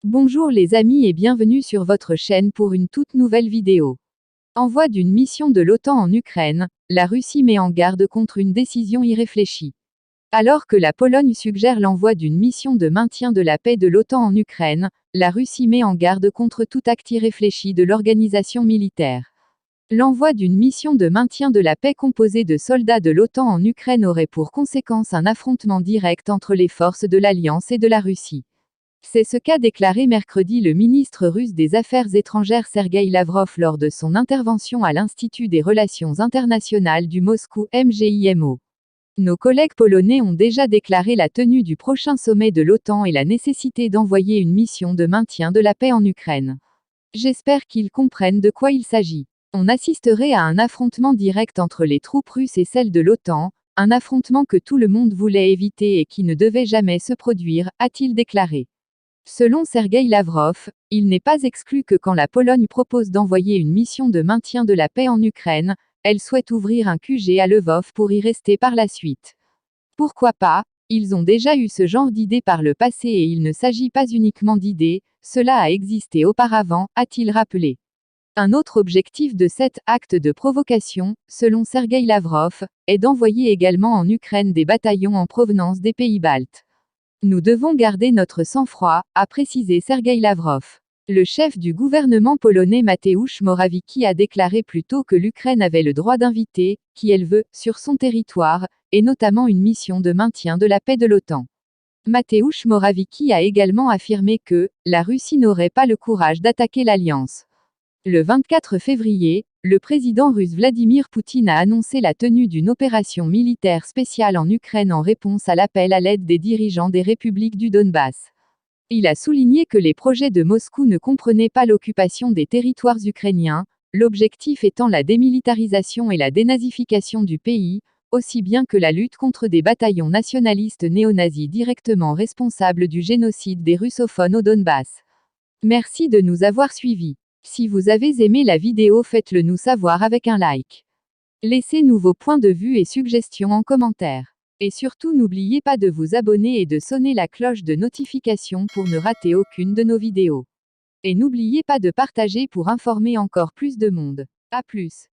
Bonjour les amis et bienvenue sur votre chaîne pour une toute nouvelle vidéo. Envoi d'une mission de l'OTAN en Ukraine, la Russie met en garde contre une décision irréfléchie. Alors que la Pologne suggère l'envoi d'une mission de maintien de la paix de l'OTAN en Ukraine, la Russie met en garde contre tout acte irréfléchi de l'organisation militaire. L'envoi d'une mission de maintien de la paix composée de soldats de l'OTAN en Ukraine aurait pour conséquence un affrontement direct entre les forces de l'Alliance et de la Russie. C'est ce qu'a déclaré mercredi le ministre russe des Affaires étrangères Sergueï Lavrov lors de son intervention à l'Institut des Relations internationales du Moscou MGIMO. Nos collègues polonais ont déjà déclaré la tenue du prochain sommet de l'OTAN et la nécessité d'envoyer une mission de maintien de la paix en Ukraine. J'espère qu'ils comprennent de quoi il s'agit. On assisterait à un affrontement direct entre les troupes russes et celles de l'OTAN, un affrontement que tout le monde voulait éviter et qui ne devait jamais se produire, a-t-il déclaré. Selon Sergueï Lavrov, il n'est pas exclu que quand la Pologne propose d'envoyer une mission de maintien de la paix en Ukraine, elle souhaite ouvrir un QG à Lvov pour y rester par la suite. Pourquoi pas? Ils ont déjà eu ce genre d'idées par le passé et il ne s'agit pas uniquement d'idées, cela a existé auparavant, a-t-il rappelé. Un autre objectif de cet acte de provocation, selon Sergueï Lavrov, est d'envoyer également en Ukraine des bataillons en provenance des pays baltes. Nous devons garder notre sang-froid, a précisé Sergueï Lavrov. Le chef du gouvernement polonais Mateusz Morawiecki a déclaré plus tôt que l'Ukraine avait le droit d'inviter, qui elle veut, sur son territoire, et notamment une mission de maintien de la paix de l'OTAN. Mateusz Morawiecki a également affirmé que la Russie n'aurait pas le courage d'attaquer l'alliance. Le 24 février, le président russe Vladimir Poutine a annoncé la tenue d'une opération militaire spéciale en Ukraine en réponse à l'appel à l'aide des dirigeants des républiques du Donbass. Il a souligné que les projets de Moscou ne comprenaient pas l'occupation des territoires ukrainiens, l'objectif étant la démilitarisation et la dénazification du pays, aussi bien que la lutte contre des bataillons nationalistes néo-nazis directement responsables du génocide des russophones au Donbass. Merci de nous avoir suivis. Si vous avez aimé la vidéo, faites-le nous savoir avec un like. Laissez-nous vos points de vue et suggestions en commentaire. Et surtout n'oubliez pas de vous abonner et de sonner la cloche de notification pour ne rater aucune de nos vidéos. Et n'oubliez pas de partager pour informer encore plus de monde. À plus.